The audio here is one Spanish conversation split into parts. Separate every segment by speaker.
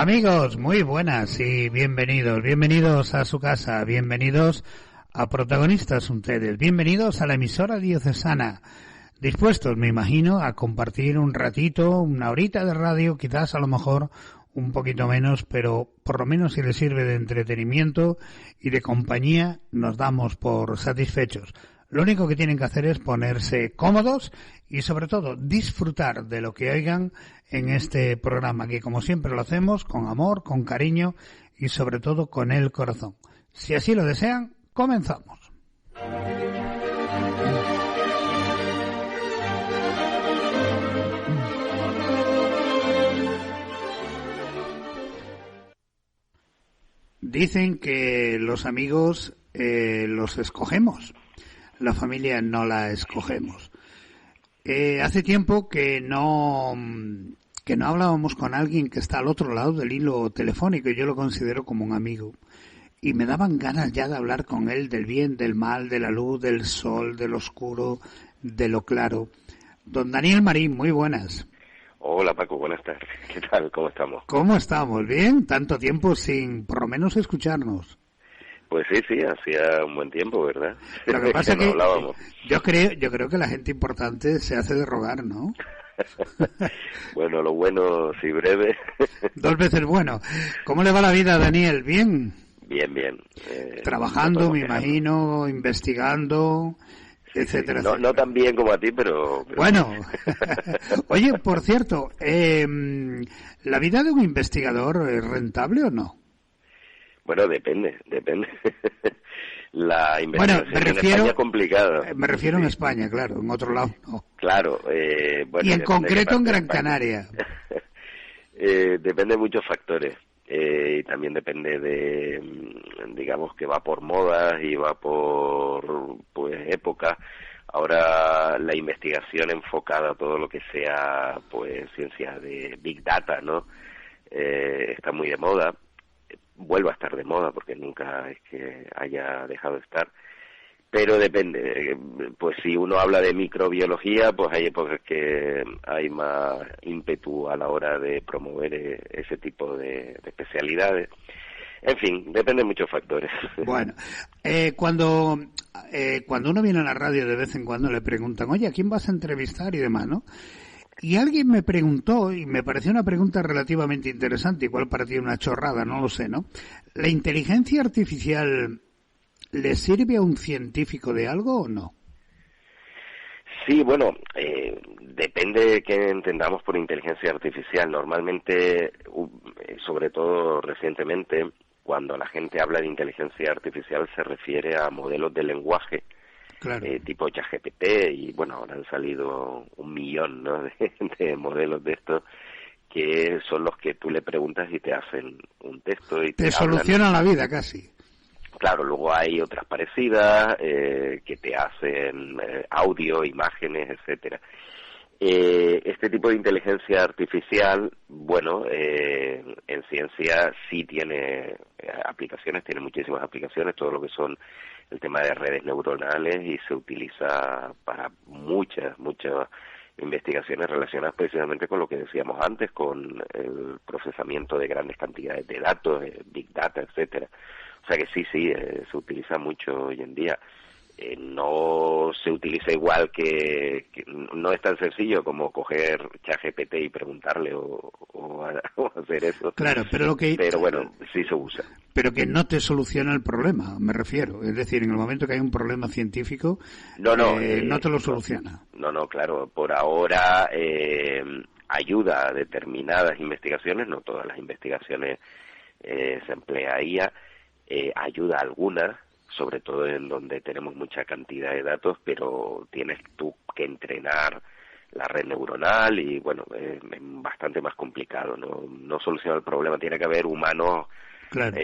Speaker 1: Amigos, muy buenas y bienvenidos a su casa, bienvenidos a Protagonistas ustedes, bienvenidos a la emisora diocesana, dispuestos, me imagino, a compartir un ratito, una horita de radio, quizás a lo mejor un poquito menos, pero por lo menos si les sirve de entretenimiento y de compañía, nos damos por satisfechos. Lo único que tienen que hacer es ponerse cómodos y sobre todo disfrutar de lo que oigan en este programa, que como siempre lo hacemos con amor, con cariño y sobre todo con el corazón. Si así lo desean, comenzamos. Dicen que los amigos los escogemos. La familia no la escogemos. Hace tiempo que no hablábamos con alguien que está al otro lado del hilo telefónico y yo lo considero como un amigo. Y me daban ganas ya de hablar con él del bien, del mal, de la luz, del sol, del oscuro, de lo claro. Don Daniel Marín, muy buenas.
Speaker 2: Hola Paco, buenas tardes. ¿Qué tal? ¿Cómo estamos?
Speaker 1: ¿Cómo estamos? ¿Bien? Tanto tiempo sin por lo menos escucharnos.
Speaker 2: Pues sí, hacía un buen tiempo, ¿verdad?
Speaker 1: Lo que pasa es que
Speaker 2: hablábamos.
Speaker 1: yo creo que la gente importante se hace de rogar, ¿no?
Speaker 2: Bueno, lo bueno, sí, breve.
Speaker 1: 2 veces bueno. ¿Cómo le va la vida, Daniel? ¿Bien?
Speaker 2: Bien.
Speaker 1: Trabajando, me imagino, investigando, etcétera, etcétera.
Speaker 2: No tan bien como a ti, pero...
Speaker 1: Bueno. Oye, por cierto, ¿la vida de un investigador es rentable o no?
Speaker 2: Bueno, depende. La investigación en España es complicada.
Speaker 1: Me refiero en España, claro, en otro lado no.
Speaker 2: Claro. Bueno,
Speaker 1: y en concreto en Gran Canaria.
Speaker 2: Depende de muchos factores. Y también depende de, digamos, que va por modas y va por, pues, épocas. Ahora la investigación enfocada a todo lo que sea, pues, ciencia de Big Data, ¿no? Está muy de moda. Vuelve a estar de moda porque nunca es que haya dejado de estar, pero depende. Pues si uno habla de microbiología, pues hay épocas que hay más ímpetu a la hora de promover ese tipo de especialidades. En fin, depende de muchos factores.
Speaker 1: Bueno, cuando uno viene a la radio de vez en cuando le preguntan, oye, ¿a quién vas a entrevistar y demás, no? Y alguien me preguntó, y me pareció una pregunta relativamente interesante, igual para ti una chorrada, no lo sé, ¿no? ¿La inteligencia artificial le sirve a un científico de algo o no?
Speaker 2: Sí, bueno, depende de qué entendamos por inteligencia artificial. Normalmente, sobre todo recientemente, cuando la gente habla de inteligencia artificial se refiere a modelos de lenguaje, claro. Tipo ChatGPT, y bueno, ahora han salido 1 millón, ¿no? de modelos de estos que son los que tú le preguntas y te hacen un texto y te
Speaker 1: solucionan la vida casi.
Speaker 2: Claro, luego hay otras parecidas que te hacen audio, imágenes, etcétera. Este tipo de inteligencia artificial, bueno, en ciencia sí tiene aplicaciones, tiene muchísimas aplicaciones, todo lo que son el tema de redes neuronales, y se utiliza para muchas investigaciones relacionadas precisamente con lo que decíamos antes, con el procesamiento de grandes cantidades de datos, Big Data, etcétera. O sea que sí, se utiliza mucho hoy en día. No se utiliza igual que no es tan sencillo como coger ChatGPT y preguntarle o hacer eso.
Speaker 1: Claro, pero
Speaker 2: bueno, sí se usa.
Speaker 1: Pero que no te soluciona el problema, me refiero. Es decir, en el momento que hay un problema científico, no te lo soluciona.
Speaker 2: No, claro. Por ahora ayuda a determinadas investigaciones, no todas las investigaciones se emplea IA, ayuda a algunas, sobre todo en donde tenemos mucha cantidad de datos, pero tienes tú que entrenar la red neuronal y, bueno, es bastante más complicado, no soluciona el problema, tiene que haber humanos claro.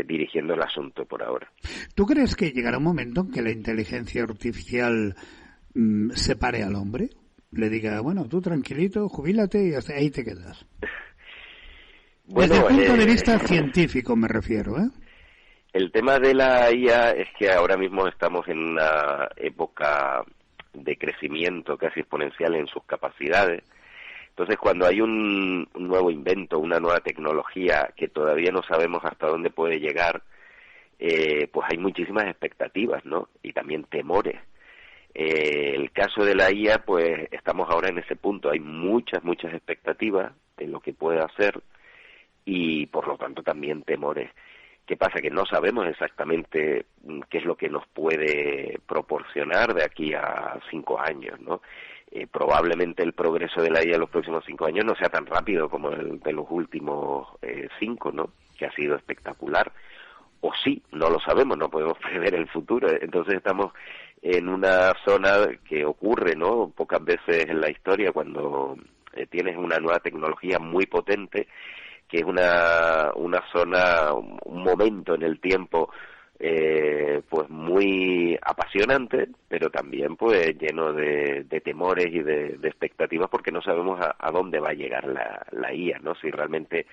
Speaker 2: Dirigiendo el asunto por ahora.
Speaker 1: ¿Tú crees que llegará un momento en que la inteligencia artificial separe al hombre? Le diga, bueno, tú tranquilito, jubílate y hasta ahí te quedas. Bueno, desde el punto de vista científico me refiero, ¿eh?
Speaker 2: El tema de la IA es que ahora mismo estamos en una época de crecimiento casi exponencial en sus capacidades. Entonces, cuando hay un nuevo invento, una nueva tecnología que todavía no sabemos hasta dónde puede llegar, pues hay muchísimas expectativas, ¿no? Y también temores. El caso de la IA, pues estamos ahora en ese punto. Hay muchas expectativas de lo que puede hacer y, por lo tanto, también temores. ¿Qué pasa? Que no sabemos exactamente qué es lo que nos puede proporcionar de aquí a 5 años, ¿no? Probablemente el progreso de la IA en los próximos 5 años no sea tan rápido como el de los últimos 5, ¿no? Que ha sido espectacular. O sí, no lo sabemos, no podemos prever el futuro. Entonces estamos en una zona que ocurre, ¿no? Pocas veces en la historia cuando tienes una nueva tecnología muy potente, que es una zona, un momento en el tiempo pues muy apasionante, pero también pues lleno de temores y de expectativas, porque no sabemos a dónde va a llegar la IA, ¿no? Si realmente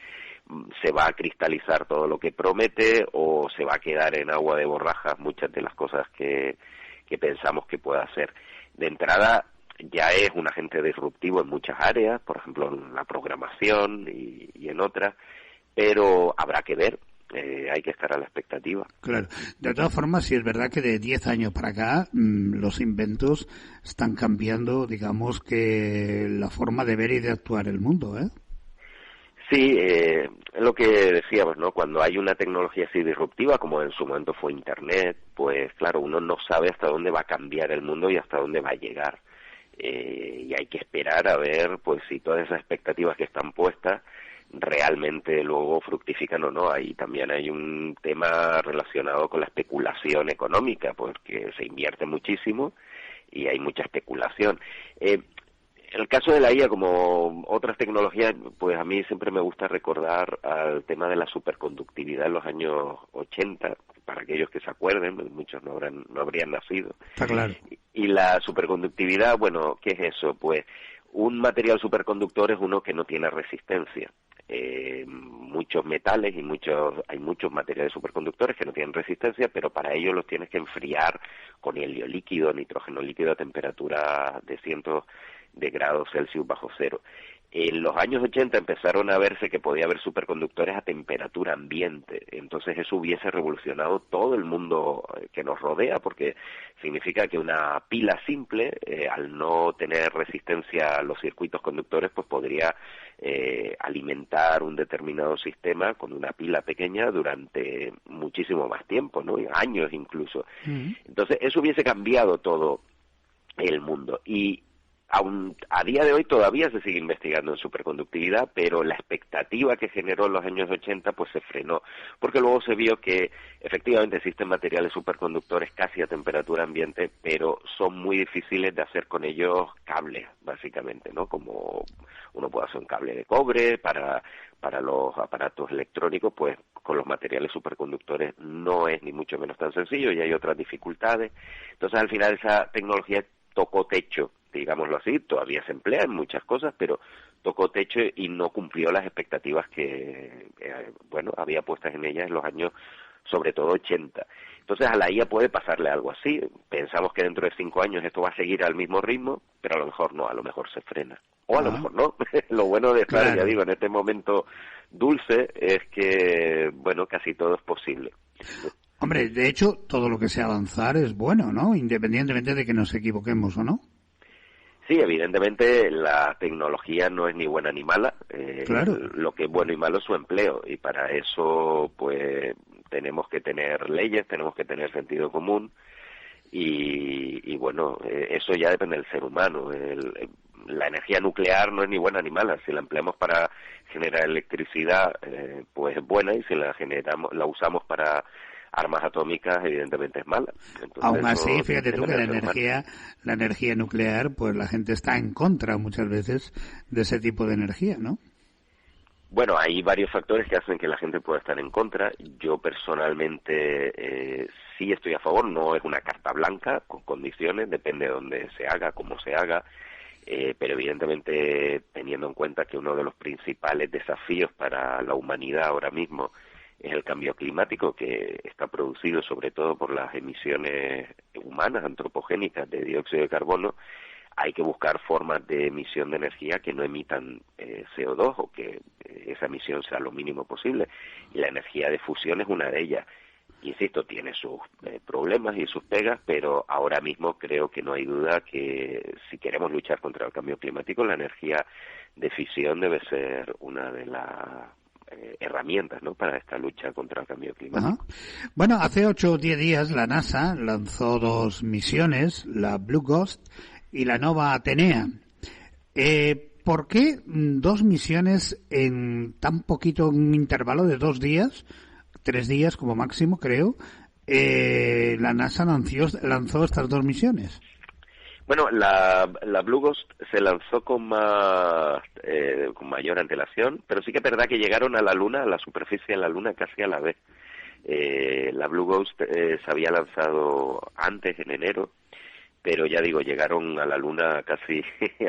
Speaker 2: se va a cristalizar todo lo que promete o se va a quedar en agua de borrajas muchas de las cosas que pensamos que pueda hacer. De entrada, ya es un agente disruptivo en muchas áreas, por ejemplo en la programación y en otras, pero habrá que ver, hay que estar a la expectativa.
Speaker 1: Claro, de todas formas, sí es verdad que de 10 años para acá los inventos están cambiando, digamos, que la forma de ver y de actuar el mundo, ¿eh?
Speaker 2: Sí, es lo que decíamos, ¿no? Cuando hay una tecnología así disruptiva, como en su momento fue Internet, pues claro, uno no sabe hasta dónde va a cambiar el mundo y hasta dónde va a llegar. Y hay que esperar a ver, pues, si todas esas expectativas que están puestas realmente luego fructifican o no. Ahí también hay un tema relacionado con la especulación económica, porque se invierte muchísimo y hay mucha especulación. En el caso de la IA, como otras tecnologías, pues a mí siempre me gusta recordar al tema de la superconductividad en los años 80, para aquellos que se acuerden, muchos no habrían nacido.
Speaker 1: Está claro.
Speaker 2: Y la superconductividad, bueno, ¿qué es eso? Pues un material superconductor es uno que no tiene resistencia. Muchos metales y hay muchos materiales superconductores que no tienen resistencia, pero para ello los tienes que enfriar con helio líquido, nitrógeno líquido a temperatura de cientos de grados Celsius bajo cero. En los años 80 empezaron a verse que podía haber superconductores a temperatura ambiente, entonces eso hubiese revolucionado todo el mundo que nos rodea, porque significa que una pila simple, al no tener resistencia a los circuitos conductores, pues podría alimentar un determinado sistema con una pila pequeña durante muchísimo más tiempo, ¿no? Años incluso. Entonces eso hubiese cambiado todo el mundo. Y aún a día de hoy todavía se sigue investigando en superconductividad, pero la expectativa que generó en los años 80 pues se frenó, porque luego se vio que efectivamente existen materiales superconductores casi a temperatura ambiente, pero son muy difíciles de hacer con ellos cables, básicamente, ¿no? Como uno puede hacer un cable de cobre para los aparatos electrónicos, pues con los materiales superconductores no es ni mucho menos tan sencillo y hay otras dificultades. Entonces al final esa tecnología tocó techo, digámoslo así, todavía se emplea en muchas cosas, pero tocó techo y no cumplió las expectativas que, había puestas en ella en los años, sobre todo 80. Entonces a la IA puede pasarle algo así. Pensamos que dentro de 5 años esto va a seguir al mismo ritmo, pero a lo mejor no, a lo mejor se frena. O a lo mejor no. Lo bueno de estar, ya digo, en este momento dulce es que, casi todo es posible.
Speaker 1: Hombre, de hecho, todo lo que sea avanzar es bueno, ¿no? Independientemente de que nos equivoquemos o no.
Speaker 2: Sí, evidentemente la tecnología no es ni buena ni mala.
Speaker 1: Claro.
Speaker 2: Lo que es bueno y malo es su empleo, y para eso pues tenemos que tener leyes, tenemos que tener sentido común, y eso ya depende del ser humano. La energía nuclear no es ni buena ni mala. Si la empleamos para generar electricidad, pues es buena, y si la usamos para armas atómicas, evidentemente es mala. Entonces,
Speaker 1: aún así, fíjate tú que la energía nuclear, pues la gente está en contra muchas veces de ese tipo de energía, ¿no?
Speaker 2: Bueno, hay varios factores que hacen que la gente pueda estar en contra. Yo personalmente sí estoy a favor, no es una carta blanca, con condiciones, depende de dónde se haga, cómo se haga, pero evidentemente teniendo en cuenta que uno de los principales desafíos para la humanidad ahora mismo es el cambio climático, que está producido sobre todo por las emisiones humanas antropogénicas de dióxido de carbono, hay que buscar formas de emisión de energía que no emitan CO2 o que esa emisión sea lo mínimo posible. Y la energía de fusión es una de ellas. Insisto, tiene sus problemas y sus pegas, pero ahora mismo creo que no hay duda que si queremos luchar contra el cambio climático, la energía de fisión debe ser una de las herramientas, ¿no?, para esta lucha contra el cambio climático.
Speaker 1: Ajá. Bueno, hace 8 o 10 días la NASA lanzó 2 misiones, la Blue Ghost y la Nova Atenea. ¿Por qué 2 misiones en tan poquito un intervalo de 2 días? 3 días como máximo, creo, la NASA lanzó estas 2 misiones.
Speaker 2: Bueno, la Blue Ghost se lanzó con mayor antelación, pero sí que es verdad que llegaron a la Luna, a la superficie de la Luna, casi a la vez. La Blue Ghost se había lanzado antes, en enero, pero ya digo, llegaron a la Luna casi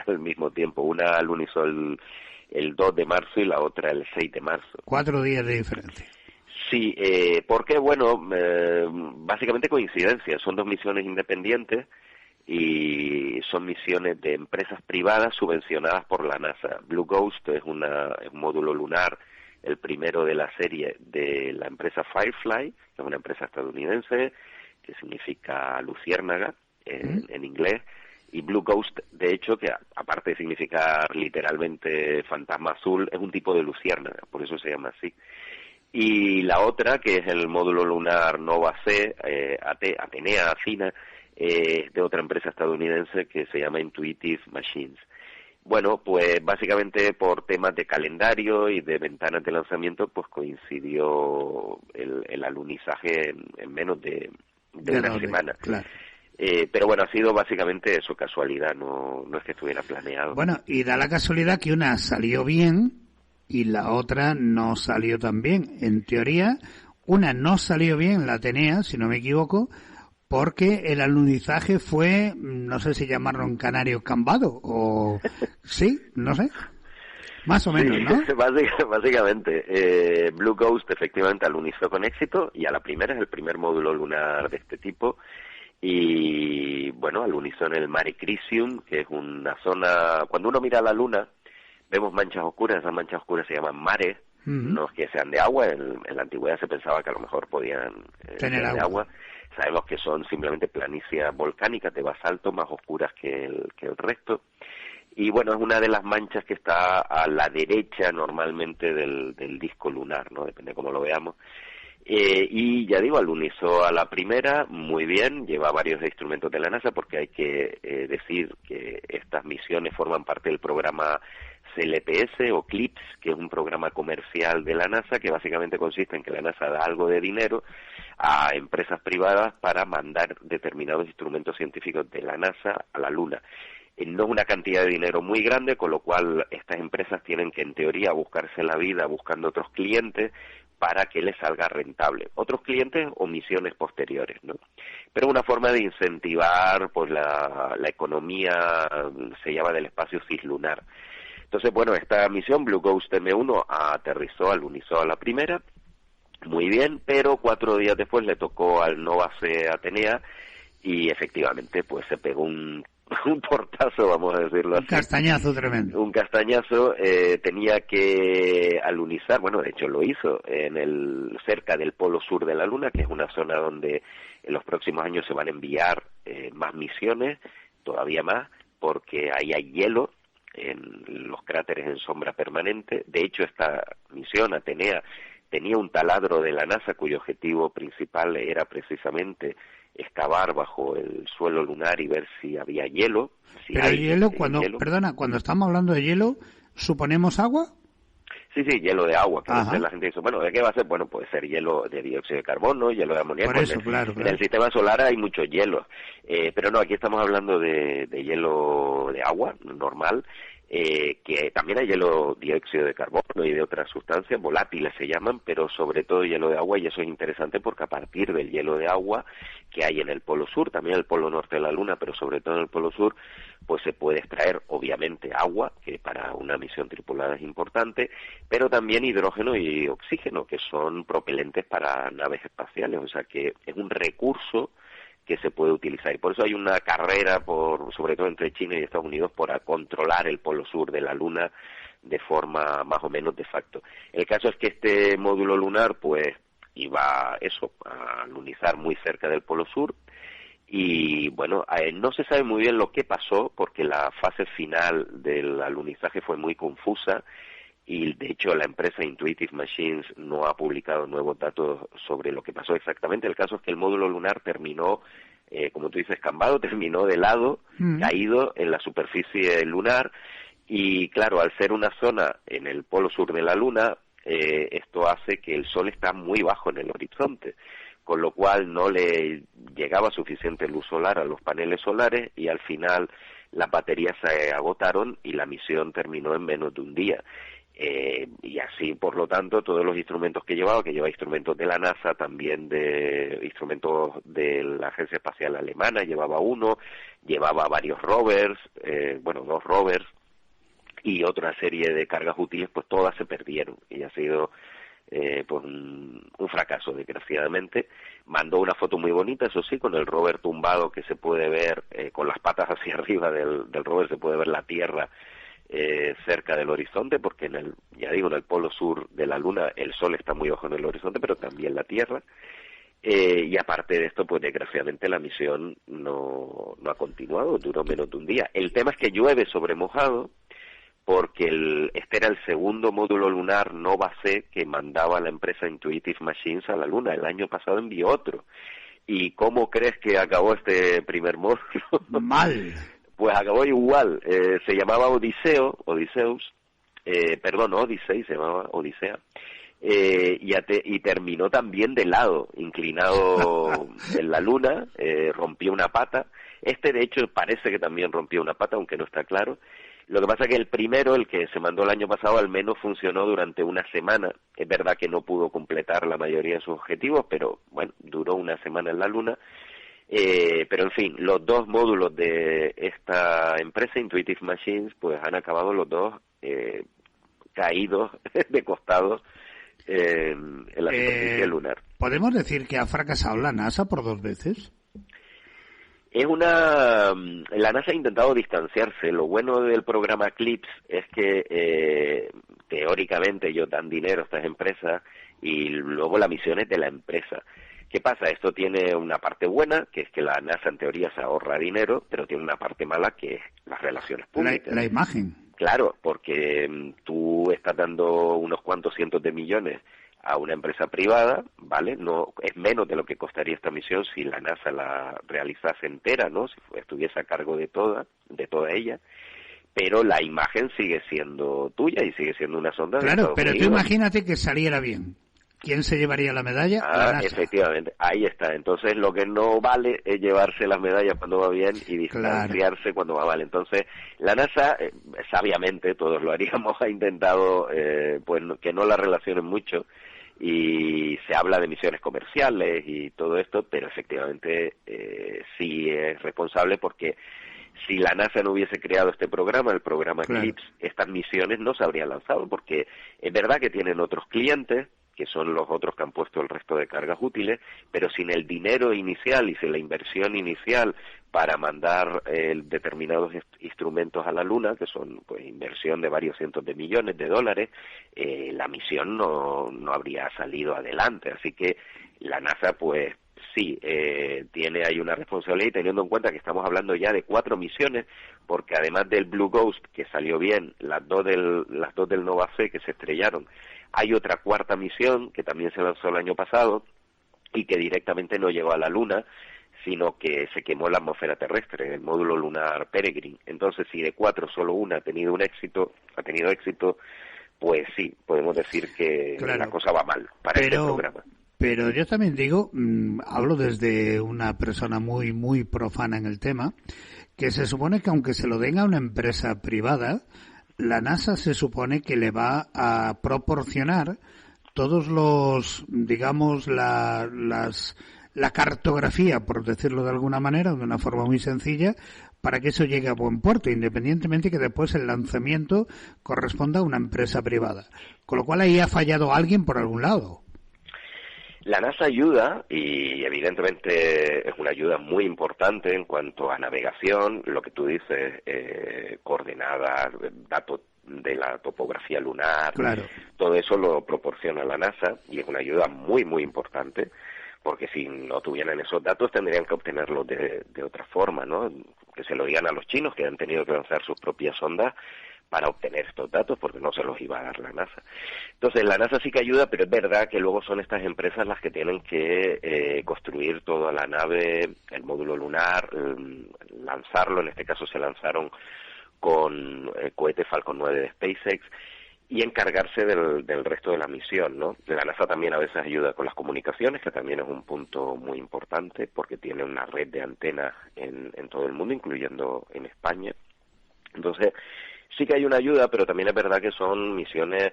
Speaker 2: al mismo tiempo. Una alunizó el 2 de marzo y la otra el 6 de marzo.
Speaker 1: 4 días de diferencia.
Speaker 2: Sí, porque, bueno, básicamente coincidencia. Son 2 misiones independientes y son misiones de empresas privadas subvencionadas por la NASA. Blue Ghost es un módulo lunar, el primero de la serie de la empresa Firefly, que es una empresa estadounidense, que significa luciérnaga en inglés, y Blue Ghost, de hecho, que aparte de significar literalmente fantasma azul, es un tipo de luciérnaga, por eso se llama así. Y la otra, que es el módulo lunar Nova C, Atenea, Athena, de otra empresa estadounidense que se llama Intuitive Machines. Bueno, pues básicamente por temas de calendario y de ventanas de lanzamiento, pues coincidió el alunizaje en menos de una semana.
Speaker 1: Claro.
Speaker 2: Pero bueno, ha sido básicamente eso, casualidad, no es que estuviera planeado.
Speaker 1: Bueno, y da la casualidad que una salió bien y la otra no salió tan bien. En teoría, una no salió bien, la Atenea, si no me equivoco, porque el alunizaje fue, no sé si llamarlo un canario cambado, o sí, no sé, más o menos, ¿no?
Speaker 2: Básicamente, Blue Ghost efectivamente alunizó con éxito, y a la primera, es el primer módulo lunar de este tipo, y bueno, alunizó en el Mare Crisium, que es una zona, cuando uno mira la Luna, vemos manchas oscuras. Esas manchas oscuras se llaman mares, no es que sean de agua. En la antigüedad se pensaba que a lo mejor podían
Speaker 1: tener
Speaker 2: ser de agua. Sabemos que son simplemente planicies volcánicas de basalto más oscuras que el resto. Y bueno, es una de las manchas que está a la derecha normalmente del disco lunar, ¿no? Depende de cómo lo veamos. Y ya digo, alunizó a la primera, muy bien, lleva varios instrumentos de la NASA, porque hay que decir que estas misiones forman parte del programa CLPS o CLIPS, que es un programa comercial de la NASA, que básicamente consiste en que la NASA da algo de dinero a empresas privadas para mandar determinados instrumentos científicos de la NASA a la Luna. No es una cantidad de dinero muy grande, con lo cual estas empresas tienen que, en teoría, buscarse la vida buscando otros clientes para que les salga rentable. Otros clientes o misiones posteriores, ¿no? Pero una forma de incentivar pues la economía, se llama, del espacio cislunar. Entonces, bueno, esta misión, Blue Ghost M1, alunizó a la primera, muy bien, pero 4 días después le tocó al Nova C Atenea y efectivamente pues se pegó un portazo, vamos a decirlo así.
Speaker 1: Un castañazo tremendo.
Speaker 2: Un castañazo, tenía que alunizar, bueno, de hecho lo hizo, cerca del polo sur de la Luna, que es una zona donde en los próximos años se van a enviar más misiones, todavía más, porque ahí hay hielo en los cráteres en sombra permanente. De hecho, esta misión, Atenea, tenía un taladro de la NASA cuyo objetivo principal era precisamente excavar bajo el suelo lunar y ver si había hielo.
Speaker 1: Pero el hielo, cuando estamos hablando de hielo, ¿suponemos agua?
Speaker 2: Sí, hielo de agua. Que la gente dice, bueno, ¿de qué va a ser? Bueno, puede ser hielo de dióxido de carbono, hielo de amoníaco.
Speaker 1: Por eso, claro.
Speaker 2: En el sistema solar hay mucho hielo. Pero no, aquí estamos hablando de hielo de agua, normal. Que también hay hielo dióxido de carbono y de otras sustancias volátiles se llaman, pero sobre todo hielo de agua, y eso es interesante porque a partir del hielo de agua que hay en el polo sur, también en el polo norte de la Luna, pero sobre todo en el polo sur, pues se puede extraer obviamente agua, que para una misión tripulada es importante, pero también hidrógeno y oxígeno, que son propelentes para naves espaciales, o sea que es un recurso que se puede utilizar. Y por eso hay una carrera, sobre todo entre China y Estados Unidos, por controlar el polo sur de la Luna de forma más o menos de facto. El caso es que este módulo lunar, pues, iba a lunizar muy cerca del polo sur, y bueno, no se sabe muy bien lo que pasó, porque la fase final del alunizaje fue muy confusa, y de hecho la empresa Intuitive Machines no ha publicado nuevos datos sobre lo que pasó exactamente. El caso es que el módulo lunar terminó, como tú dices, cambado, terminó de lado, caído en la superficie lunar, y claro, al ser una zona en el polo sur de la Luna, esto hace que el Sol está muy bajo en el horizonte, con lo cual no le llegaba suficiente luz solar a los paneles solares, y al final las baterías se agotaron y la misión terminó en menos de un día. Y así, por lo tanto, todos los instrumentos que lleva instrumentos de la NASA, también de instrumentos de la Agencia Espacial Alemana, llevaba varios rovers, 2 rovers, y otra serie de cargas útiles, pues todas se perdieron, y ha sido pues un fracaso, desgraciadamente. Mandó una foto muy bonita, eso sí, con el rover tumbado, que se puede ver, con las patas hacia arriba del rover, se puede ver la Tierra cerca del horizonte, porque en el polo sur de la Luna el Sol está muy bajo en el horizonte, pero también la Tierra. Y aparte de esto, pues desgraciadamente la misión no ha continuado, duró menos de un día. El tema es que llueve sobre mojado, porque este era el segundo módulo lunar Nova C que mandaba la empresa Intuitive Machines a la Luna. El año pasado envió otro. ¿Y cómo crees que acabó este primer módulo?
Speaker 1: Mal.
Speaker 2: Pues acabó igual. Se llamaba Odyssey, se llamaba Odisea. Y terminó también de lado, inclinado en la Luna, rompió una pata. De hecho, parece que también rompió una pata, aunque no está claro. Lo que pasa es que el primero, el que se mandó el año pasado, al menos funcionó durante una semana. Es verdad que no pudo completar la mayoría de sus objetivos, pero bueno, duró una semana en la Luna. Pero en fin, los dos módulos de esta empresa, Intuitive Machines, pues han acabado los dos caídos de costado en la superficie lunar.
Speaker 1: ¿Podemos decir que ha fracasado la NASA por 2 veces?
Speaker 2: La NASA ha intentado distanciarse. Lo bueno del programa CLIPS es que teóricamente ellos dan dinero a estas empresas y luego la misión es de la empresa. ¿Qué pasa? Esto tiene una parte buena, que es que la NASA en teoría se ahorra dinero, pero tiene una parte mala, que es las relaciones públicas.
Speaker 1: La imagen.
Speaker 2: Claro, porque tú estás dando unos cuantos cientos de millones a una empresa privada, ¿vale? No es menos de lo que costaría esta misión si la NASA la realizase entera, ¿no? Si estuviese a cargo de toda ella, pero la imagen sigue siendo tuya y sigue siendo una sonda.
Speaker 1: Claro, pero tú imagínate que saliera bien. ¿Quién se llevaría la medalla? La NASA.
Speaker 2: Efectivamente, ahí está. Entonces lo que no vale es llevarse las medallas cuando va bien y distanciarse cuando va mal. Entonces la NASA, sabiamente, todos lo haríamos, ha intentado pues que no la relacionen mucho, y se habla de misiones comerciales y todo esto, pero efectivamente sí es responsable, porque si la NASA no hubiese creado este programa, el programa CLIPS, estas misiones no se habrían lanzado, porque es verdad que tienen otros clientes, que son los otros que han puesto el resto de cargas útiles, pero sin el dinero inicial y sin la inversión inicial para mandar determinados instrumentos a la Luna, que son pues inversión de varios cientos de millones de dólares, la misión no habría salido adelante. Así que la NASA, pues sí, tiene ahí una responsabilidad, y teniendo en cuenta que estamos hablando ya de 4 misiones, porque además del Blue Ghost, que salió bien, las dos del Nova C, que se estrellaron, hay otra 4ª misión que también se lanzó el año pasado y que directamente no llegó a la Luna, sino que se quemó la atmósfera terrestre, el módulo lunar Peregrine. Entonces, si de 4 solo una ha tenido éxito, pues sí, podemos decir que la cosa va mal para este programa.
Speaker 1: Pero yo también digo, hablo desde una persona muy, muy profana en el tema, que se supone que aunque se lo den a una empresa privada, la NASA se supone que le va a proporcionar todos los, digamos, la cartografía, por decirlo de alguna manera, de una forma muy sencilla, para que eso llegue a buen puerto, independientemente que después el lanzamiento corresponda a una empresa privada. Con lo cual ahí ha fallado alguien por algún lado.
Speaker 2: La NASA ayuda y evidentemente es una ayuda muy importante en cuanto a navegación, lo que tú dices, coordenadas, datos de la topografía lunar,
Speaker 1: claro.
Speaker 2: Todo eso lo proporciona la NASA y es una ayuda muy, muy importante, porque si no tuvieran esos datos tendrían que obtenerlos de otra forma, ¿no? Que se lo digan a los chinos, que han tenido que lanzar sus propias sondas para obtener estos datos, porque no se los iba a dar la NASA. Entonces, la NASA sí que ayuda, pero es verdad que luego son estas empresas las que tienen que construir toda la nave, el módulo lunar, lanzarlo. En este caso se lanzaron con el cohete Falcon 9 de SpaceX, y encargarse del resto de la misión, ¿no? La NASA también a veces ayuda con las comunicaciones, que también es un punto muy importante, porque tiene una red de antenas en todo el mundo, incluyendo en España. Entonces, sí que hay una ayuda, pero también es verdad que son misiones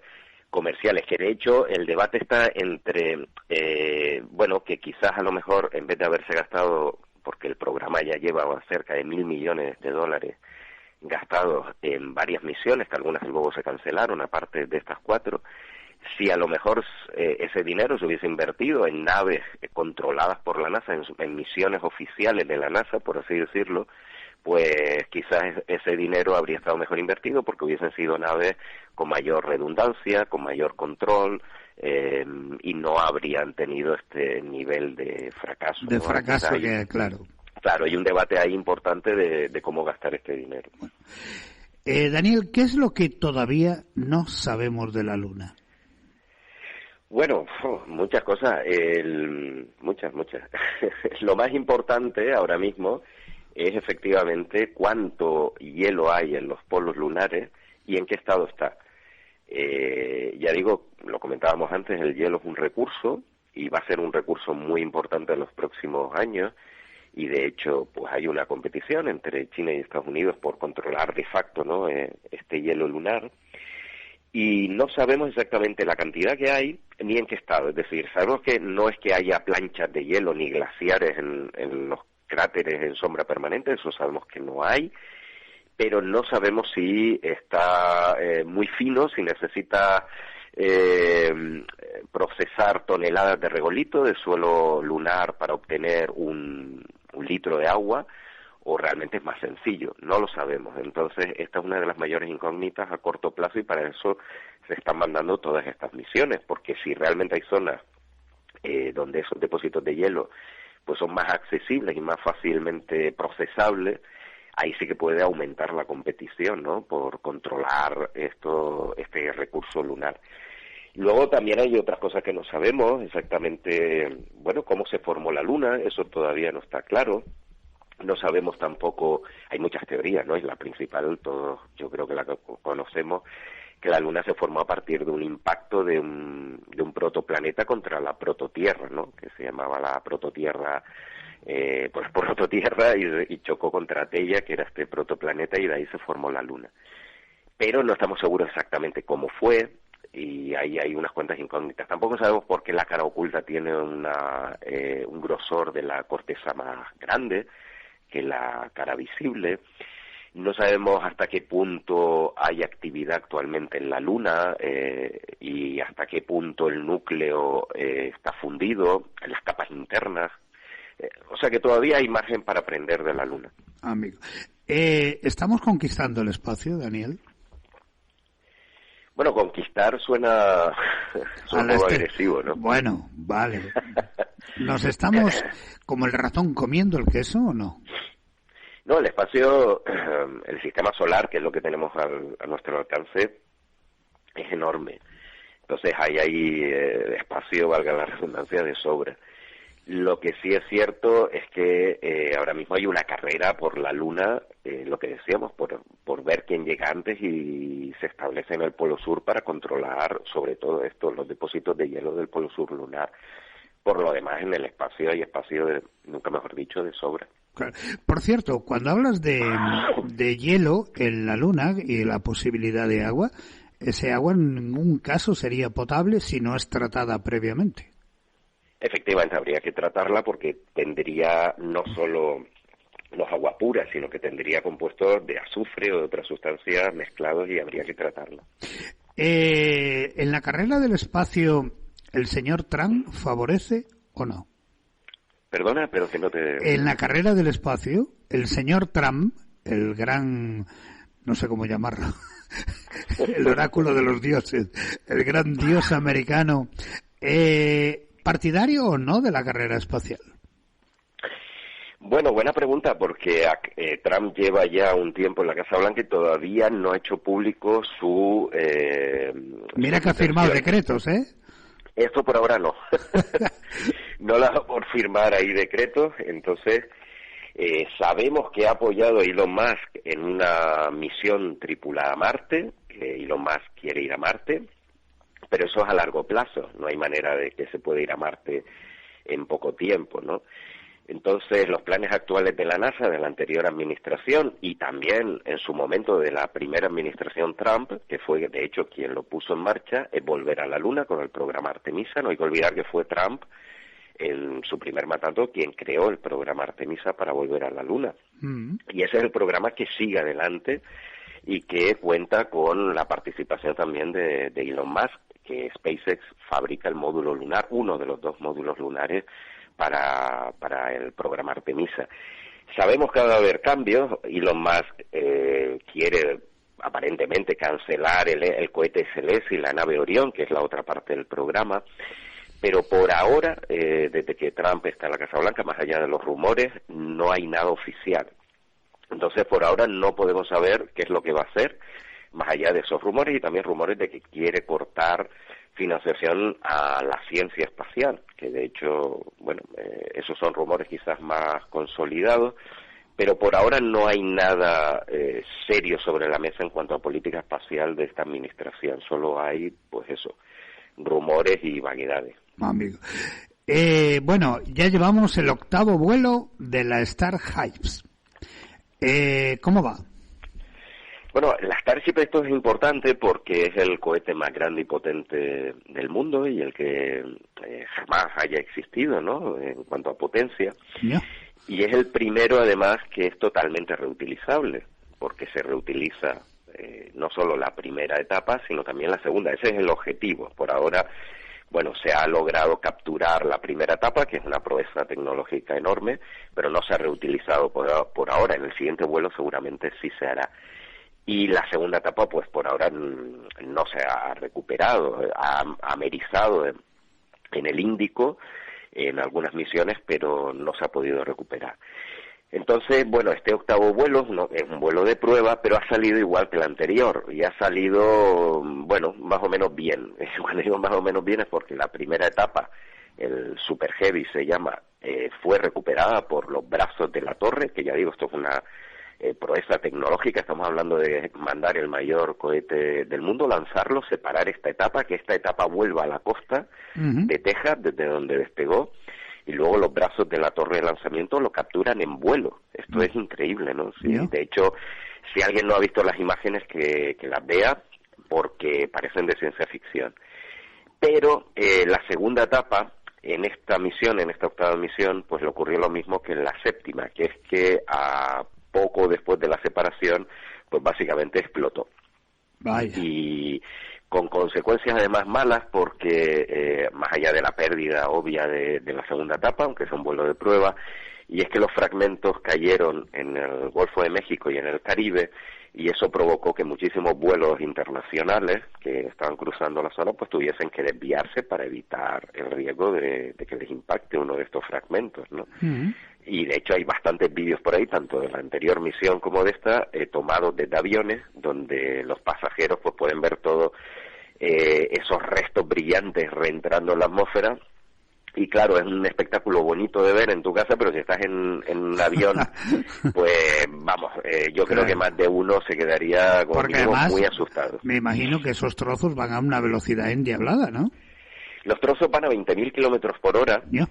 Speaker 2: comerciales, que de hecho el debate está entre, que quizás a lo mejor en vez de haberse gastado, porque el programa ya lleva cerca de $1.000 millones gastados en varias misiones, que algunas luego se cancelaron, aparte de estas 4, si a lo mejor ese dinero se hubiese invertido en naves controladas por la NASA, en misiones oficiales de la NASA, por así decirlo, pues quizás ese dinero habría estado mejor invertido porque hubiesen sido naves con mayor redundancia, con mayor control, y no habrían tenido este nivel de fracaso.
Speaker 1: De fracaso, que claro.
Speaker 2: Claro, hay un debate ahí importante de cómo gastar este dinero.
Speaker 1: Bueno. Daniel, ¿qué es lo que todavía no sabemos de la Luna?
Speaker 2: Bueno, muchas cosas, muchas. Lo más importante ahora mismo es efectivamente cuánto hielo hay en los polos lunares y en qué estado está. Ya digo, lo comentábamos antes, el hielo es un recurso y va a ser un recurso muy importante en los próximos años, y de hecho pues hay una competición entre China y Estados Unidos por controlar de facto, ¿no?, este hielo lunar, y no sabemos exactamente la cantidad que hay ni en qué estado. Es decir, sabemos que no es que haya planchas de hielo ni glaciares en los cráteres en sombra permanente, eso sabemos que no hay, pero no sabemos si está muy fino, si necesita procesar toneladas de regolito de suelo lunar para obtener un litro de agua, o realmente es más sencillo, no lo sabemos. Entonces, esta es una de las mayores incógnitas a corto plazo, y para eso se están mandando todas estas misiones, porque si realmente hay zonas donde esos depósitos de hielo pues son más accesibles y más fácilmente procesables, ahí sí que puede aumentar la competición, ¿no?, por controlar este recurso lunar. Luego también hay otras cosas que no sabemos exactamente, cómo se formó la Luna, eso todavía no está claro. No sabemos tampoco, hay muchas teorías, ¿no? Y la principal, todos yo creo que la conocemos, que la Luna se formó a partir de un impacto de un protoplaneta contra la prototierra, ¿no?, que se llamaba la prototierra, prototierra, y chocó contra Teia, que era este protoplaneta, y de ahí se formó la Luna. Pero no estamos seguros exactamente cómo fue, y ahí hay unas cuantas incógnitas. Tampoco sabemos por qué la cara oculta tiene un grosor de la corteza más grande que la cara visible. No sabemos hasta qué punto hay actividad actualmente en la Luna, y hasta qué punto el núcleo está fundido en las capas internas. O sea que todavía hay margen para aprender de la Luna.
Speaker 1: Amigo, ¿estamos conquistando el espacio, Daniel?
Speaker 2: Bueno, conquistar suena un poco agresivo, ¿no?
Speaker 1: Bueno, vale. ¿Nos estamos, como el ratón, comiendo el queso o no?
Speaker 2: No, el espacio, el sistema solar, que es lo que tenemos a nuestro alcance, es enorme. Entonces hay espacio, valga la redundancia, de sobra. Lo que sí es cierto es que ahora mismo hay una carrera por la Luna, lo que decíamos, por ver quién llega antes y se establece en el Polo Sur para controlar sobre todo esto, los depósitos de hielo del Polo Sur lunar. Por lo demás, en el espacio hay espacio, nunca mejor dicho, de sobra.
Speaker 1: Claro. Por cierto, cuando hablas de hielo en la Luna y la posibilidad de agua, ese agua en ningún caso sería potable si no es tratada previamente.
Speaker 2: Efectivamente, habría que tratarla porque tendría no solo los aguas puras, sino que tendría compuestos de azufre o de otras sustancias mezclados, y habría que tratarla.
Speaker 1: En la carrera del espacio ¿el señor Trump favorece o no?
Speaker 2: Perdona, pero que no te...
Speaker 1: En la carrera del espacio, el señor Trump, el gran, no sé cómo llamarlo, el oráculo de los dioses, el gran dios americano, ¿partidario o no de la carrera espacial?
Speaker 2: Bueno, buena pregunta, porque Trump lleva ya un tiempo en la Casa Blanca y todavía no ha hecho público su...
Speaker 1: Mira que ha firmado decretos, ¿eh?
Speaker 2: Esto por ahora no. No la da por firmar ahí decretos, entonces sabemos que ha apoyado a Elon Musk en una misión tripulada a Marte, que Elon Musk quiere ir a Marte, pero eso es a largo plazo, no hay manera de que se pueda ir a Marte en poco tiempo, ¿no? Entonces, los planes actuales de la NASA, de la anterior administración, y también en su momento de la primera administración Trump, que fue de hecho quien lo puso en marcha, es volver a la Luna con el programa Artemisa. No hay que olvidar que fue Trump, en su primer mandato, quien creó el programa Artemisa para volver a la Luna. Y ese es el programa que sigue adelante y que cuenta con la participación también de Elon Musk, que SpaceX fabrica el módulo lunar, uno de los 2 módulos lunares, para el programa Artemisa. Sabemos que va a haber cambios. Elon Musk quiere aparentemente cancelar el cohete SLS y la nave Orión, que es la otra parte del programa, pero por ahora, desde que Trump está en la Casa Blanca, más allá de los rumores, no hay nada oficial. Entonces, por ahora no podemos saber qué es lo que va a hacer, más allá de esos rumores, y también rumores de que quiere cortar financiación a la ciencia espacial, que de hecho, bueno, esos son rumores quizás más consolidados, pero por ahora no hay nada serio sobre la mesa en cuanto a política espacial de esta administración, solo hay, pues eso, rumores y vaguedades.
Speaker 1: Amigo. Bueno, ya llevamos el 8º vuelo de la Starship. ¿Cómo va?
Speaker 2: Bueno, la Starship, esto es importante porque es el cohete más grande y potente del mundo y el que jamás haya existido, ¿no?, en cuanto a potencia.
Speaker 1: Yeah.
Speaker 2: Y es el primero, además, que es totalmente reutilizable, porque se reutiliza no solo la primera etapa, sino también la segunda. Ese es el objetivo. Por ahora, bueno, se ha logrado capturar la primera etapa, que es una proeza tecnológica enorme, pero no se ha reutilizado por ahora. En el siguiente vuelo seguramente sí se hará. Y la segunda etapa, pues por ahora no se ha recuperado, ha amerizado en el Índico, en algunas misiones, pero no se ha podido recuperar. Entonces, bueno, este 8º vuelo es un vuelo de prueba, pero ha salido igual que el anterior, y ha salido, bueno, más o menos bien. Cuando digo más o menos bien es porque la primera etapa, el Super Heavy se llama, fue recuperada por los brazos de la torre, que ya digo, esto es una proeza tecnológica. Estamos hablando de mandar el mayor cohete del mundo, lanzarlo, separar esta etapa, que esta etapa vuelva a la costa de Texas, desde donde despegó, y luego los brazos de la torre de lanzamiento lo capturan en vuelo. Esto es increíble, ¿no? Sí, de hecho, si alguien no ha visto las imágenes, que las vea, porque parecen de ciencia ficción. Pero la segunda etapa, en esta misión, en esta 8ª misión, pues le ocurrió lo mismo que en la 7ª, que es que a poco después de la separación, pues básicamente explotó.
Speaker 1: Vaya.
Speaker 2: Y con consecuencias además malas, porque más allá de la pérdida obvia de la segunda etapa, aunque es un vuelo de prueba, y es que los fragmentos cayeron en el Golfo de México y en el Caribe, y eso provocó que muchísimos vuelos internacionales que estaban cruzando la zona pues tuviesen que desviarse para evitar el riesgo de que les impacte uno de estos fragmentos, ¿no? Y de hecho hay bastantes vídeos por ahí, tanto de la anterior misión como de esta, tomados desde aviones, donde los pasajeros pues pueden ver todo esos restos brillantes reentrando en la atmósfera. Y claro, es un espectáculo bonito de ver en tu casa, pero si estás en un avión, pues vamos, yo creo que más de uno se quedaría como además, muy asustado.
Speaker 1: Me imagino que esos trozos van a una velocidad endiablada, ¿no?
Speaker 2: Los trozos van a 20.000 kilómetros por hora.
Speaker 1: Yeah.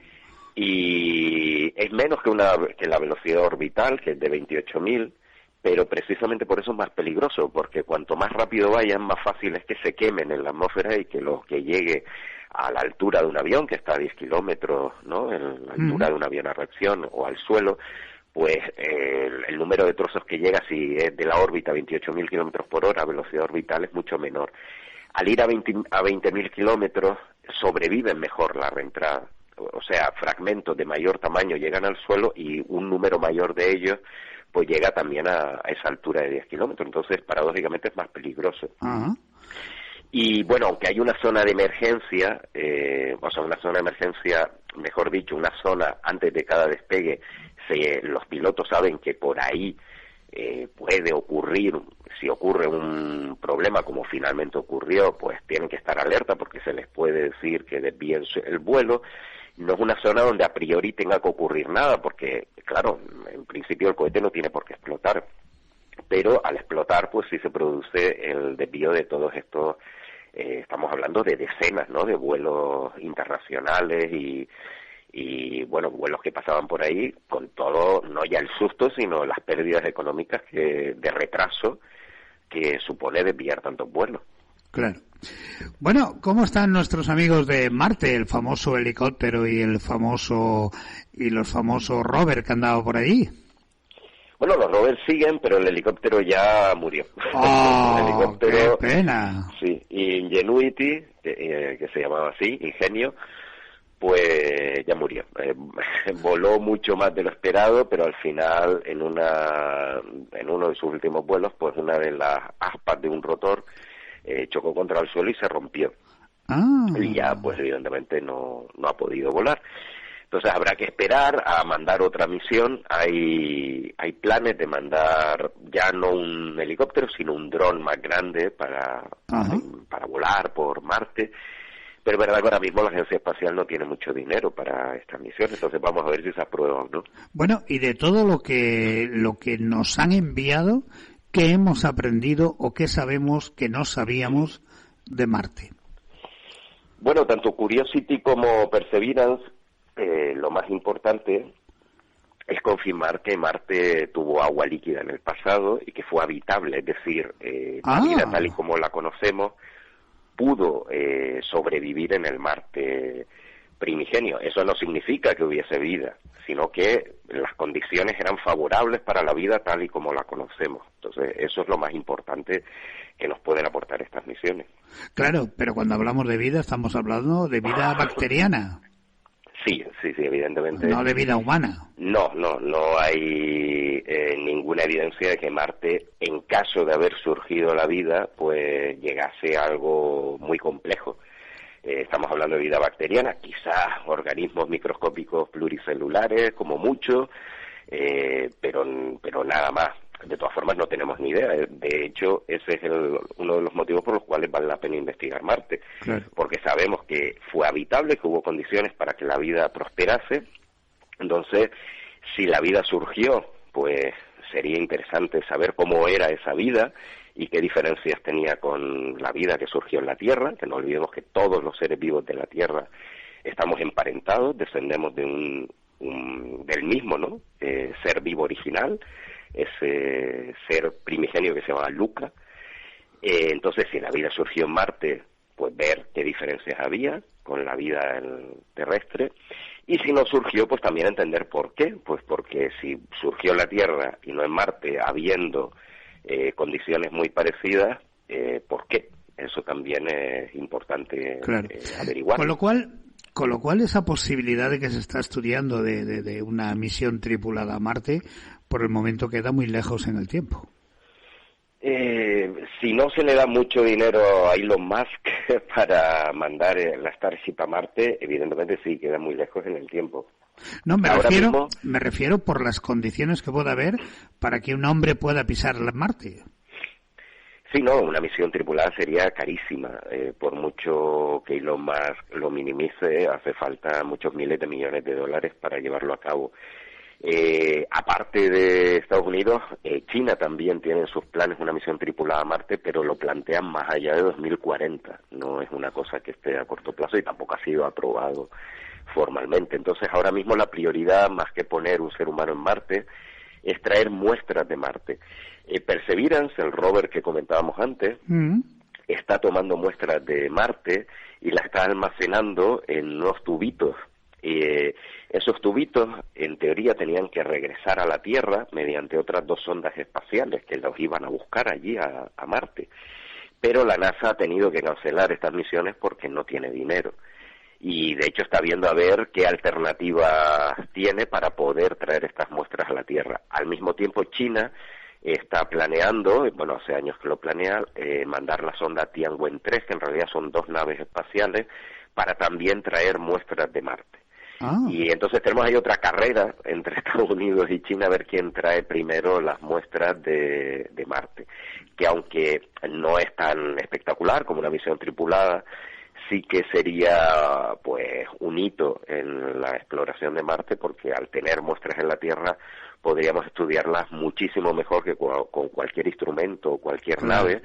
Speaker 2: Y es menos que la velocidad orbital, que es de 28.000, pero precisamente por eso es más peligroso, porque cuanto más rápido vayan, más fácil es que se quemen en la atmósfera y que lo que llegue a la altura de un avión, que está a 10 kilómetros, ¿no?, en la altura de un avión a reacción, o al suelo, pues el número de trozos que llega, si es de la órbita 28.000 kilómetros por hora, velocidad orbital, es mucho menor. Al ir a 20.000 kilómetros, sobreviven mejor la reentrada. O sea, fragmentos de mayor tamaño llegan al suelo y un número mayor de ellos pues llega también a esa altura de 10 kilómetros. Entonces, paradójicamente es más peligroso.
Speaker 1: Uh-huh.
Speaker 2: Y bueno, aunque hay una zona de emergencia, una zona de emergencia, mejor dicho, una zona antes de cada despegue, los pilotos saben que por ahí puede ocurrir, si ocurre un problema como finalmente ocurrió, pues tienen que estar alerta porque se les puede decir que desvíen el vuelo. No es una zona donde a priori tenga que ocurrir nada, porque, claro, en principio el cohete no tiene por qué explotar, pero al explotar, pues sí se produce el desvío de todos estos, estamos hablando de decenas, ¿no?, de vuelos internacionales y bueno, vuelos que pasaban por ahí con todo, no ya el susto, sino las pérdidas económicas de retraso que supone desviar tantos vuelos.
Speaker 1: Claro. Bueno, ¿cómo están nuestros amigos de Marte, el famoso helicóptero y los famosos rover que han dado por allí?
Speaker 2: Bueno, los rovers siguen, pero el helicóptero ya murió.
Speaker 1: ¡Oh,
Speaker 2: el helicóptero,
Speaker 1: qué pena!
Speaker 2: Sí, Ingenuity, que se llamaba así, Ingenio, pues ya murió. Voló mucho más de lo esperado, pero al final, en uno de sus últimos vuelos, pues una de las aspas de un rotor chocó contra el suelo y se rompió. Y ya, pues evidentemente no ha podido volar. Entonces habrá que esperar a mandar otra misión. Hay planes de mandar ya no un helicóptero, sino un dron más grande para volar por Marte. Pero es verdad que ahora mismo la Agencia Espacial no tiene mucho dinero para estas misiones, entonces vamos a ver si se aprueba o no.
Speaker 1: Bueno, y de todo lo que nos han enviado, ¿qué hemos aprendido o qué sabemos que no sabíamos de Marte?
Speaker 2: Bueno, tanto Curiosity como Perseverance, lo más importante es confirmar que Marte tuvo agua líquida en el pasado y que fue habitable, es decir, la vida tal y como la conocemos pudo sobrevivir en el Marte primigenio. Eso no significa que hubiese vida, sino que las condiciones eran favorables para la vida tal y como la conocemos. Entonces, eso es lo más importante que nos pueden aportar estas misiones.
Speaker 1: Claro, pero cuando hablamos de vida estamos hablando de vida bacteriana.
Speaker 2: Sí, evidentemente.
Speaker 1: No de vida humana.
Speaker 2: No hay ninguna evidencia de que Marte, en caso de haber surgido la vida, pues llegase a algo muy complejo. Estamos hablando de vida bacteriana, quizás organismos microscópicos pluricelulares, como mucho, pero nada más. De todas formas, no tenemos ni idea. De hecho, ese es uno de los motivos por los cuales vale la pena investigar Marte.
Speaker 1: Claro.
Speaker 2: Porque sabemos que fue habitable, que hubo condiciones para que la vida prosperase. Entonces, si la vida surgió, pues sería interesante saber cómo era esa vida y qué diferencias tenía con la vida que surgió en la Tierra, que no olvidemos que todos los seres vivos de la Tierra estamos emparentados, descendemos de del mismo, ¿no? Ser vivo original, ese ser primigenio que se llama Luca. Entonces, si la vida surgió en Marte, pues ver qué diferencias había con la vida terrestre, y si no surgió, pues también entender por qué. Pues porque si surgió en la Tierra y no en Marte, habiendo condiciones muy parecidas, ¿por qué? Eso también es importante averiguar.
Speaker 1: Con lo cual esa posibilidad de que se está estudiando de una misión tripulada a Marte, por el momento queda muy lejos en el tiempo.
Speaker 2: Si no se le da mucho dinero a Elon Musk para mandar la Starship a Marte, evidentemente sí, queda muy lejos en el tiempo.
Speaker 1: No, me refiero por las condiciones que pueda haber para que un hombre pueda pisar Marte.
Speaker 2: Sí, no, una misión tripulada sería carísima. Por mucho que Elon Musk lo minimice, hace falta muchos miles de millones de dólares para llevarlo a cabo. Aparte de Estados Unidos, China también tiene en sus planes una misión tripulada a Marte, pero lo plantean más allá de 2040. No es una cosa que esté a corto plazo y tampoco ha sido aprobado formalmente. Entonces, ahora mismo la prioridad, más que poner un ser humano en Marte, es traer muestras de Marte. Perseverance, el rover que comentábamos antes, está tomando muestras de Marte y las está almacenando en unos tubitos. Esos tubitos, en teoría, tenían que regresar a la Tierra mediante otras 2 sondas espaciales que los iban a buscar allí a Marte. Pero la NASA ha tenido que cancelar estas misiones porque no tiene dinero. y de hecho está viendo a ver qué alternativas tiene para poder traer estas muestras a la Tierra. Al mismo tiempo, China está planeando, bueno, hace años que lo planea, mandar la sonda Tianwen-3, que en realidad son 2 naves espaciales, para también traer muestras de Marte. Y entonces tenemos ahí otra carrera entre Estados Unidos y China a ver quién trae primero las muestras de Marte, que aunque no es tan espectacular como una misión tripulada, sí que sería pues un hito en la exploración de Marte, porque al tener muestras en la Tierra podríamos estudiarlas muchísimo mejor que con cualquier instrumento o cualquier nave,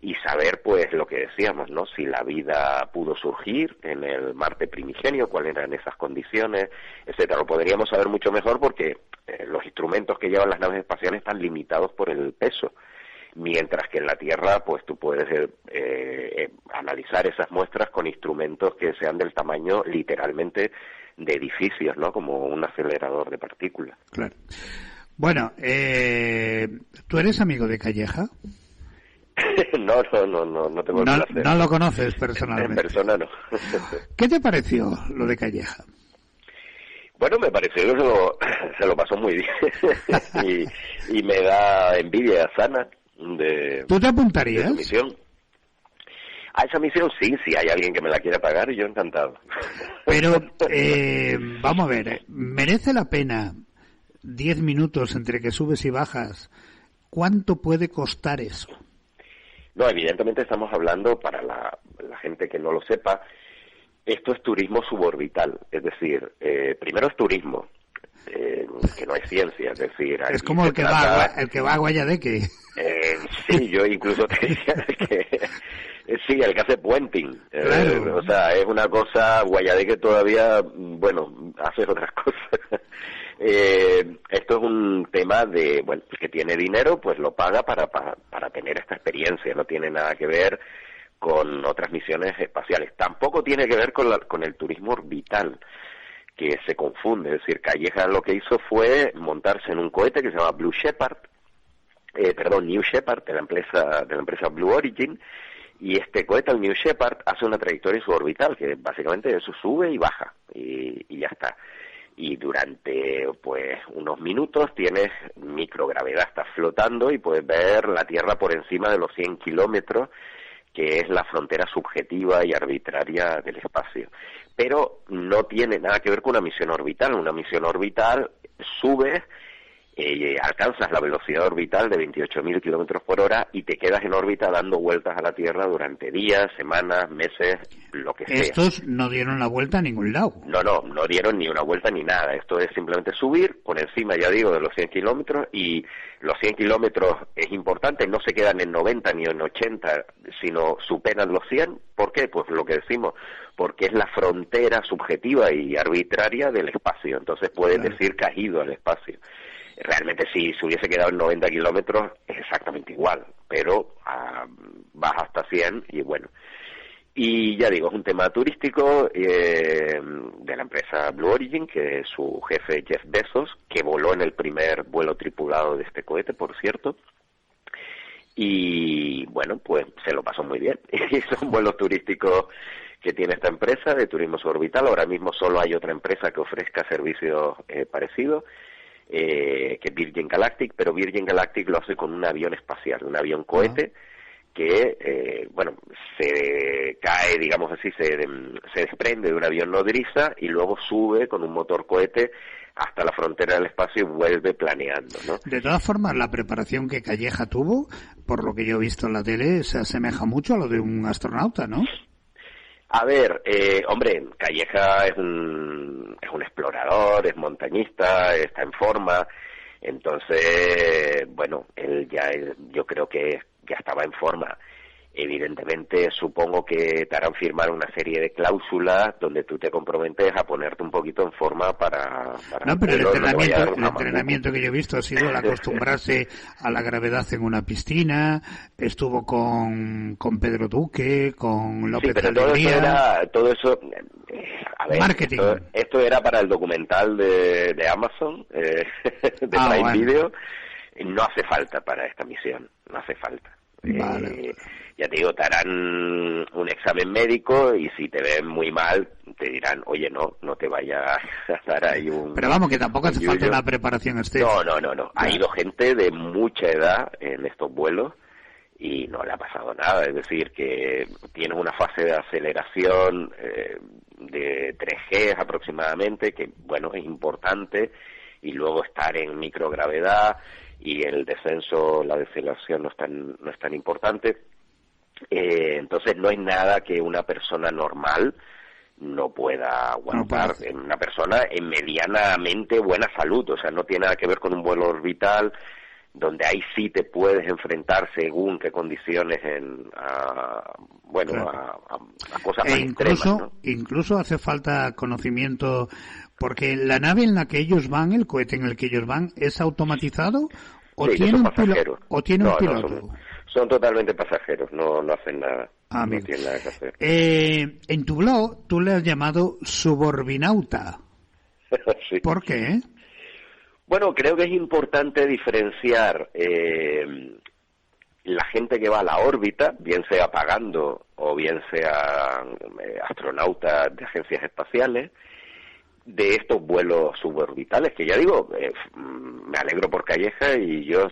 Speaker 2: y saber pues lo que decíamos, ¿no? Si la vida pudo surgir en el Marte primigenio, cuáles eran esas condiciones, etcétera. Lo podríamos saber mucho mejor porque los instrumentos que llevan las naves espaciales están limitados por el peso, mientras que en la Tierra pues tú puedes analizar esas muestras con instrumentos que sean del tamaño literalmente de edificios, ¿no? Como un acelerador de partículas.
Speaker 1: Claro. Bueno, ¿tú eres amigo de Calleja?
Speaker 2: No tengo el placer.
Speaker 1: No lo conoces personalmente.
Speaker 2: En persona no.
Speaker 1: ¿Qué te pareció lo de Calleja?
Speaker 2: Bueno, me pareció que se lo pasó muy bien y me da envidia sana de...
Speaker 1: ¿Tú te apuntarías?
Speaker 2: De esa misión. A esa misión sí, si hay alguien que me la quiera pagar, yo encantado.
Speaker 1: Pero, vamos a ver, ¿merece la pena 10 minutos entre que subes y bajas? ¿Cuánto puede costar eso?
Speaker 2: No, evidentemente estamos hablando, para la gente que no lo sepa, esto es turismo suborbital, es decir, primero es turismo, que no es ciencia, es decir...
Speaker 1: Es como el que va a Guayadeque.
Speaker 2: Sí, yo incluso te diría que... Sí, el que hace puenting.
Speaker 1: Claro.
Speaker 2: O sea, es una cosa, Guayadeque todavía, bueno, hace otras cosas. Esto es un tema de, bueno, el que tiene dinero, pues lo paga para tener esta experiencia, no tiene nada que ver con otras misiones espaciales. Tampoco tiene que ver con el turismo orbital, que se confunde. Es decir, Calleja lo que hizo fue montarse en un cohete que se llama New Shepard, de la empresa Blue Origin, y este cohete, el New Shepard, hace una trayectoria suborbital, que básicamente eso sube y baja, y ya está. Y durante pues unos minutos tienes microgravedad, estás flotando y puedes ver la Tierra por encima de los 100 kilómetros, que es la frontera subjetiva y arbitraria del espacio. Pero no tiene nada que ver con una misión orbital. Una misión orbital subes, alcanzas la velocidad orbital de 28.000 kilómetros por hora y te quedas en órbita dando vueltas a la Tierra durante días, semanas, meses, lo que sea.
Speaker 1: Estos no dieron la vuelta a ningún lado.
Speaker 2: No dieron ni una vuelta ni nada. Esto es simplemente subir por encima, ya digo, de los 100 kilómetros, y los 100 kilómetros es importante, no se quedan en 90 ni en 80, sino superan los 100. ¿Por qué? Pues lo que decimos, porque es la frontera subjetiva y arbitraria del espacio. Entonces puedes decir que has ido al espacio. Realmente si se hubiese quedado en 90 kilómetros es exactamente igual, pero vas hasta 100 y bueno. Y ya digo, es un tema turístico de la empresa Blue Origin, que es su jefe Jeff Bezos, que voló en el primer vuelo tripulado de este cohete, por cierto. Y bueno, pues se lo pasó muy bien. Y son vuelos turísticos que tiene esta empresa de turismo suborbital. Ahora mismo solo hay otra empresa que ofrezca servicios parecidos, que es Virgin Galactic, pero Virgin Galactic lo hace con un avión espacial, un avión cohete, que, bueno, se cae, digamos así, se desprende de un avión nodriza y luego sube con un motor cohete hasta la frontera del espacio y vuelve planeando, ¿no?
Speaker 1: De todas formas, la preparación que Calleja tuvo, por lo que yo he visto en la tele, se asemeja mucho a lo de un astronauta, ¿no?
Speaker 2: A ver, hombre, Calleja es un explorador, es montañista, está en forma, entonces, bueno, él yo creo que ya estaba en forma. Evidentemente, supongo que te harán firmar una serie de cláusulas donde tú te comprometes a ponerte un poquito en forma para
Speaker 1: no, pero el entrenamiento que yo he visto ha sido el acostumbrarse a la gravedad en una piscina. Estuvo con Pedro Duque, con López Alegría.
Speaker 2: Todo eso a ver,
Speaker 1: marketing.
Speaker 2: Esto era para el documental de Amazon, de Prime Video. No hace falta para esta misión, no hace falta.
Speaker 1: Vale.
Speaker 2: Ya te digo, te harán un examen médico y si te ven muy mal te dirán, oye, no te vayas a dar ahí un...
Speaker 1: Pero vamos, que tampoco hace falta una preparación extensa.
Speaker 2: No. Ha ido gente de mucha edad en estos vuelos y no le ha pasado nada. Es decir, que tienes una fase de aceleración de 3G aproximadamente, que, bueno, es importante, y luego estar en microgravedad, y el descenso, la deceleración no es tan importante. Entonces no es nada que una persona normal no pueda aguantar, una persona en medianamente buena salud, o sea, no tiene nada que ver con un vuelo orbital, donde ahí sí te puedes enfrentar según qué condiciones a cosas más extremas, ¿no?
Speaker 1: Incluso hace falta conocimiento, porque la nave en la que ellos van, el cohete en el que ellos van, ¿es automatizado o
Speaker 2: sí,
Speaker 1: tiene un piloto?
Speaker 2: Son totalmente pasajeros, no hacen nada.
Speaker 1: No
Speaker 2: tienen nada que hacer.
Speaker 1: En tu blog tú le has llamado suborbinauta.
Speaker 2: Sí.
Speaker 1: ¿Por qué?
Speaker 2: Bueno, creo que es importante diferenciar la gente que va a la órbita, bien sea pagando o bien sea astronautas de agencias espaciales, de estos vuelos suborbitales, que ya digo, me alegro por Calleja y yo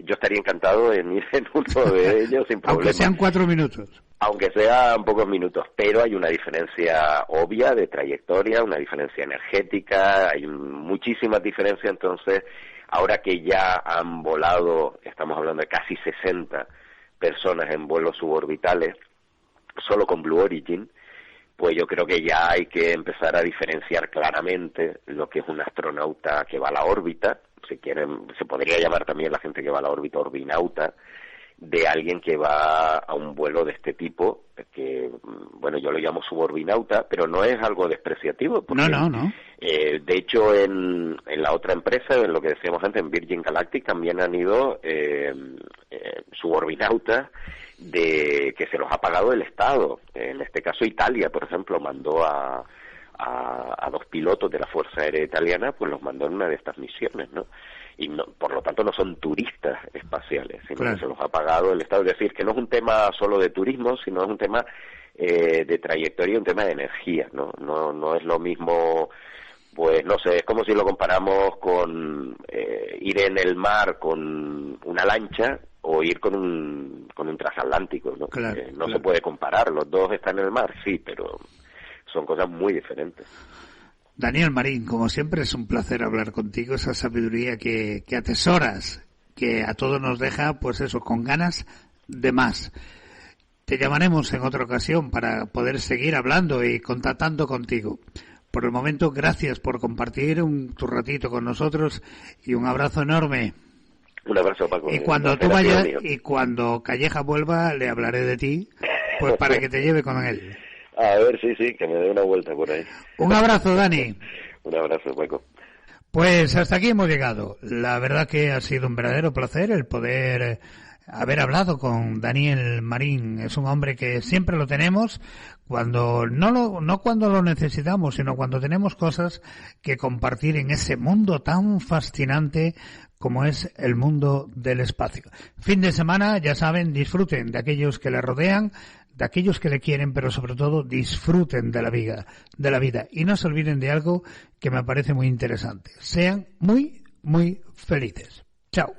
Speaker 2: estaría encantado en ir en uno de ellos sin problema.
Speaker 1: Aunque sean 4 minutos.
Speaker 2: Aunque sean pocos minutos, pero hay una diferencia obvia de trayectoria, una diferencia energética, hay muchísimas diferencias. Entonces, ahora que ya han volado, estamos hablando de casi 60 personas en vuelos suborbitales, solo con Blue Origin, pues yo creo que ya hay que empezar a diferenciar claramente lo que es un astronauta que va a la órbita, si quieren, se podría llamar también la gente que va a la órbita orbinauta, de alguien que va a un vuelo de este tipo, que, bueno, yo lo llamo suborbinauta, pero no es algo despreciativo. Porque,
Speaker 1: no.
Speaker 2: De hecho, en la otra empresa, en lo que decíamos antes, en Virgin Galactic, también han ido suborbinautas que se los ha pagado el Estado. En este caso, Italia, por ejemplo, mandó a 2 pilotos de la Fuerza Aérea Italiana, pues los mandó en una de estas misiones, ¿no? Y no, por lo tanto no son turistas espaciales, sino que se los ha pagado el Estado. Es decir, que no es un tema solo de turismo, sino es un tema de trayectoria, un tema de energía, no es lo mismo, pues no sé, es como si lo comparamos con ir en el mar con una lancha o ir con un transatlántico, ¿no? No se puede comparar, los dos están en el mar, sí, pero son cosas muy diferentes.
Speaker 1: Daniel Marín, como siempre es un placer hablar contigo, esa sabiduría que atesoras, que a todos nos deja, pues eso, con ganas de más. Te llamaremos en otra ocasión para poder seguir hablando y contactando contigo. Por el momento, gracias por compartir tu ratito con nosotros y un abrazo enorme.
Speaker 2: Un abrazo, Paco.
Speaker 1: Y cuando tú vayas y cuando Calleja vuelva, le hablaré de ti, pues para que te lleve con él.
Speaker 2: A ver, sí, que me dé una vuelta por ahí.
Speaker 1: Un abrazo, Dani.
Speaker 2: Un abrazo, Paco.
Speaker 1: Pues hasta aquí hemos llegado. La verdad que ha sido un verdadero placer el poder haber hablado con Daniel Marín. Es un hombre que siempre lo tenemos cuando no cuando lo necesitamos, sino cuando tenemos cosas que compartir en ese mundo tan fascinante como es el mundo del espacio. Fin de semana, ya saben, disfruten de aquellos que le rodean, de aquellos que le quieren, pero sobre todo disfruten de la vida y no se olviden de algo que me parece muy interesante. Sean muy, muy felices. Chao.